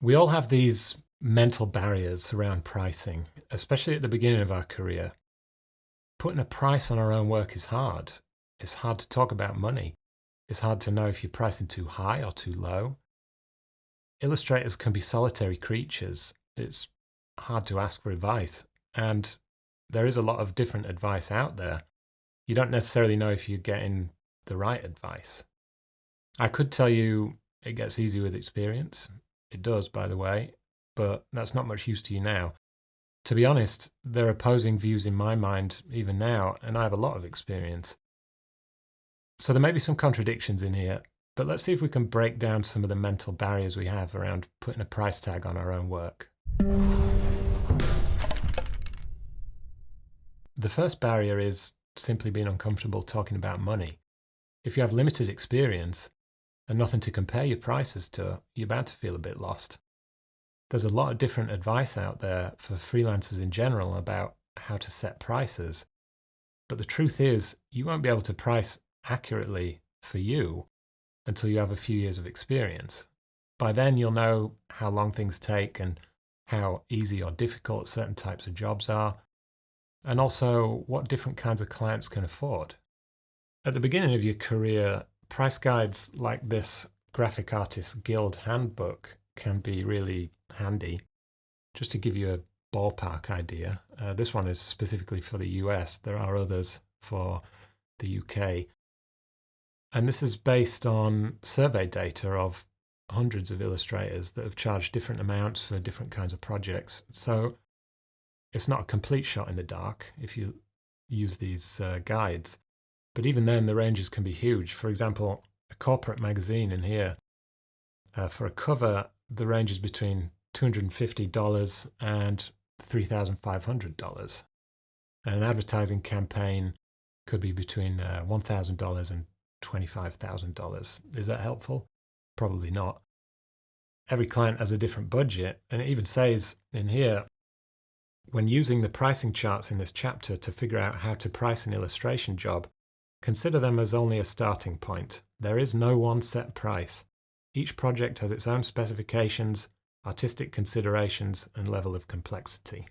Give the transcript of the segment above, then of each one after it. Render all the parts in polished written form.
We all have these mental barriers around pricing, especially at the beginning of our career. Putting a price on our own work is hard. It's hard to talk about money. It's hard to know if you're pricing too high or too low. Illustrators can be solitary creatures. It's hard to ask for advice. And there is a lot of different advice out there. You don't necessarily know if you're getting the right advice. I could tell you it gets easier with experience. It does, by the way, but that's not much use to you now. To be honest, there are opposing views in my mind even now, and I have a lot of experience. So there may be some contradictions in here, but let's see if we can break down some of the mental barriers we have around putting a price tag on our own work. The first barrier is simply being uncomfortable talking about money. If you have limited experience and nothing to compare your prices to, you're bound to feel a bit lost. There's a lot of different advice out there for freelancers in general about how to set prices. But the truth is, you won't be able to price accurately for you until you have a few years of experience. By then, you'll know how long things take and how easy or difficult certain types of jobs are, and also what different kinds of clients can afford. At the beginning of your career, price guides like this Graphic Artists Guild handbook can be really handy. Just to give you a ballpark idea, this one is specifically for the US. There are others for the UK. And this is based on survey data of hundreds of illustrators that have charged different amounts for different kinds of projects. So it's not a complete shot in the dark if you use these guides. But even then, the ranges can be huge. For example, a corporate magazine in here, for a cover, the range is between $250 and $3,500. And an advertising campaign could be between $1,000 and $25,000. Is that helpful? Probably not. Every client has a different budget, and it even says in here, when using the pricing charts in this chapter to figure out how to price an illustration job, consider them as only a starting point. There is no one set price. Each project has its own specifications, artistic considerations, and level of complexity.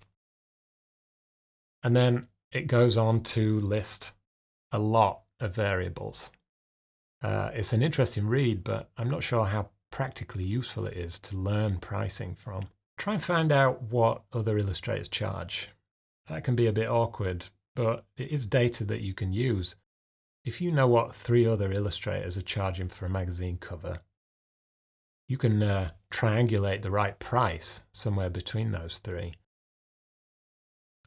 And then it goes on to list a lot of variables. It's an interesting read, but I'm not sure how practically useful it is to learn pricing from. Try and find out what other illustrators charge. That can be a bit awkward, but it is data that you can use. If you know what 3 other illustrators are charging for a magazine cover, you can triangulate the right price somewhere between those 3.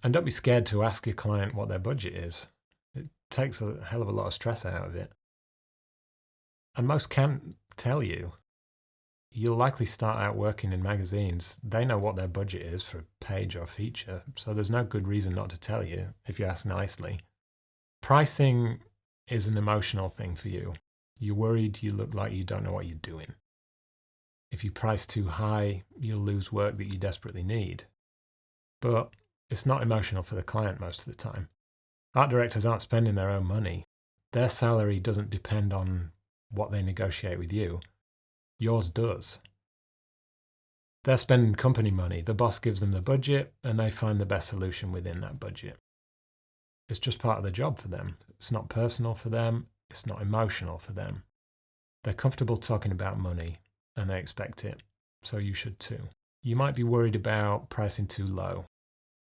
And don't be scared to ask your client what their budget is. It takes a hell of a lot of stress out of it. And most can't tell you. You'll likely start out working in magazines. They know what their budget is for a page or feature, so there's no good reason not to tell you if you ask nicely. Pricing is an emotional thing for you. You're worried you look like you don't know what you're doing. If you price too high, you'll lose work that you desperately need. But it's not emotional for the client most of the time. Art directors aren't spending their own money. Their salary doesn't depend on what they negotiate with you. Yours does. They're spending company money. The boss gives them the budget, and they find the best solution within that budget. It's just part of the job for them. It's not personal for them. It's not emotional for them. They're comfortable talking about money, and they expect it. So you should too. You might be worried about pricing too low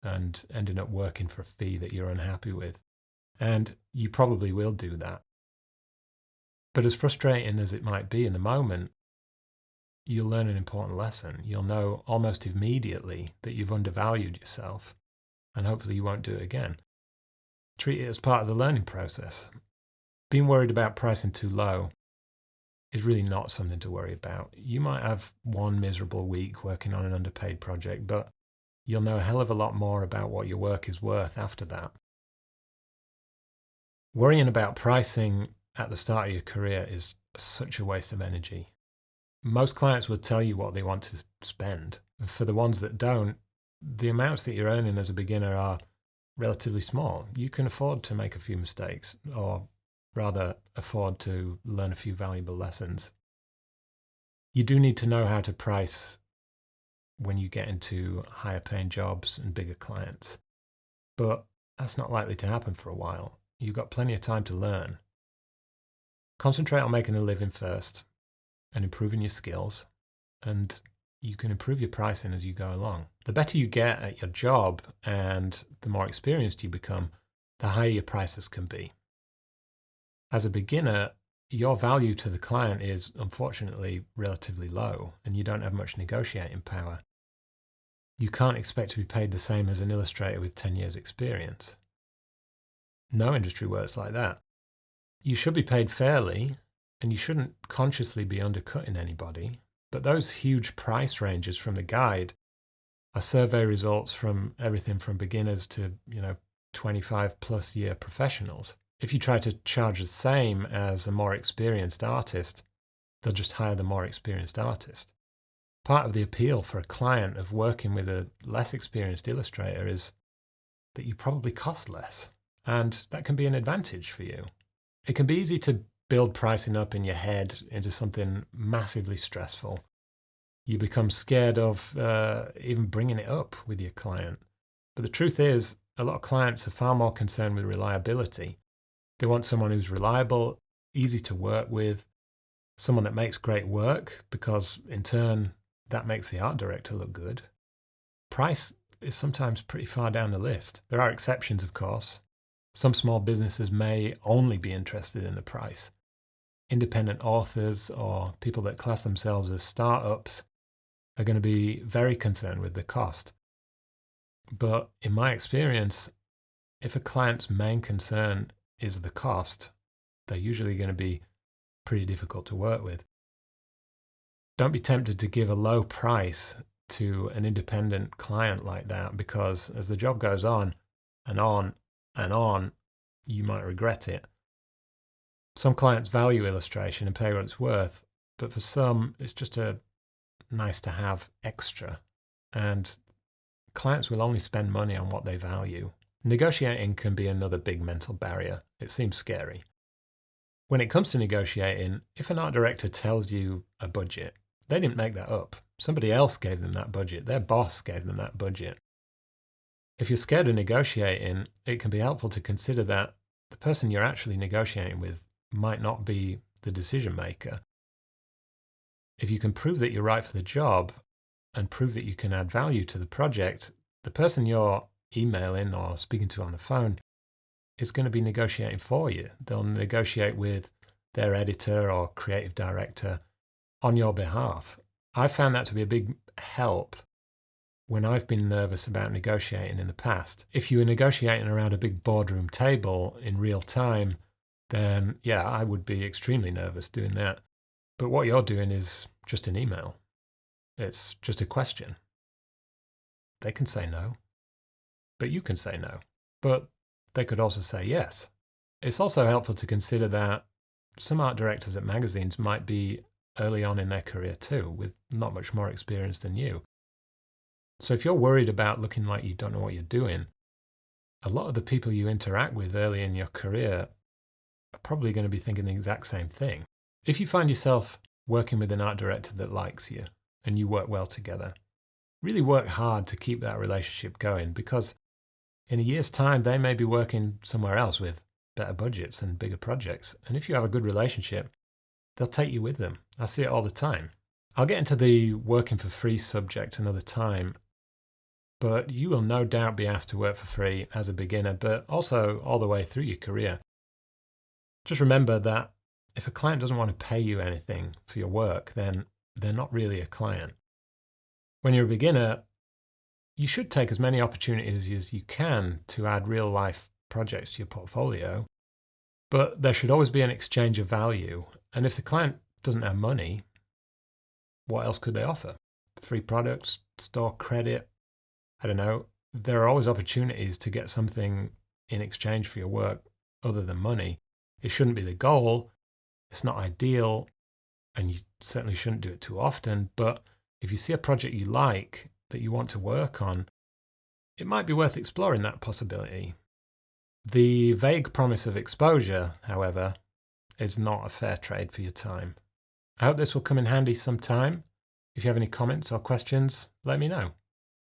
and ending up working for a fee that you're unhappy with. And you probably will do that. But as frustrating as it might be in the moment, you'll learn an important lesson. You'll know almost immediately that you've undervalued yourself, and hopefully you won't do it again. Treat it as part of the learning process. Being worried about pricing too low is really not something to worry about. You might have one miserable week working on an underpaid project, but you'll know a hell of a lot more about what your work is worth after that. Worrying about pricing at the start of your career is such a waste of energy. Most clients will tell you what they want to spend. For the ones that don't, the amounts that you're earning as a beginner are relatively small. You can afford to make a few mistakes, or rather afford to learn a few valuable lessons. You do need to know how to price when you get into higher paying jobs and bigger clients. But that's not likely to happen for a while. You've got plenty of time to learn. Concentrate on making a living first and improving your skills, and you can improve your pricing as you go along. The better you get at your job and the more experienced you become, the higher your prices can be. As a beginner, your value to the client is unfortunately relatively low, and you don't have much negotiating power. You can't expect to be paid the same as an illustrator with 10 years experience. No industry works like that. You should be paid fairly, and you shouldn't consciously be undercutting anybody, but those huge price ranges from the guide are survey results from everything from beginners to, 25 plus year professionals. If you try to charge the same as a more experienced artist, they'll just hire the more experienced artist. Part of the appeal for a client of working with a less experienced illustrator is that you probably cost less, and that can be an advantage for you. It can be easy to build pricing up in your head into something massively stressful. You become scared of even bringing it up with your client. But the truth is, a lot of clients are far more concerned with reliability. They want someone who's reliable, easy to work with, someone that makes great work, because in turn, that makes the art director look good. Price is sometimes pretty far down the list. There are exceptions, of course. Some small businesses may only be interested in the price. Independent authors or people that class themselves as startups are going to be very concerned with the cost. But in my experience, if a client's main concern is the cost, they're usually going to be pretty difficult to work with. Don't be tempted to give a low price to an independent client like that, because as the job goes on and on and on, you might regret it. Some clients value illustration and pay what it's worth, but for some, it's just a nice to have extra. And clients will only spend money on what they value. Negotiating can be another big mental barrier. It seems scary. When it comes to negotiating, if an art director tells you a budget, they didn't make that up. Somebody else gave them that budget. Their boss gave them that budget. If you're scared of negotiating, it can be helpful to consider that the person you're actually negotiating with might not be the decision maker. If you can prove that you're right for the job and prove that you can add value to the project, the person you're emailing or speaking to on the phone is going to be negotiating for you. They'll negotiate with their editor or creative director on your behalf. I found that to be a big help when I've been nervous about negotiating in the past. If you were negotiating around a big boardroom table in real time, then yeah, I would be extremely nervous doing that. But what you're doing is just an email. It's just a question. They can say no, but you can say no. But they could also say yes. It's also helpful to consider that some art directors at magazines might be early on in their career too, with not much more experience than you. So if you're worried about looking like you don't know what you're doing, a lot of the people you interact with early in your career are probably going to be thinking the exact same thing. If you find yourself working with an art director that likes you and you work well together, really work hard to keep that relationship going, because in a year's time, they may be working somewhere else with better budgets and bigger projects. And if you have a good relationship, they'll take you with them. I see it all the time. I'll get into the working for free subject another time, but you will no doubt be asked to work for free as a beginner, but also all the way through your career. Just remember that if a client doesn't want to pay you anything for your work, then they're not really a client. When you're a beginner, you should take as many opportunities as you can to add real life projects to your portfolio, but there should always be an exchange of value. And if the client doesn't have money, what else could they offer? Free products, store credit? I don't know. There are always opportunities to get something in exchange for your work other than money. It shouldn't be the goal. It's not ideal, and you certainly shouldn't do it too often. But if you see a project you like that you want to work on, it might be worth exploring that possibility. The vague promise of exposure, however, is not a fair trade for your time. I hope this will come in handy sometime. If you have any comments or questions, let me know.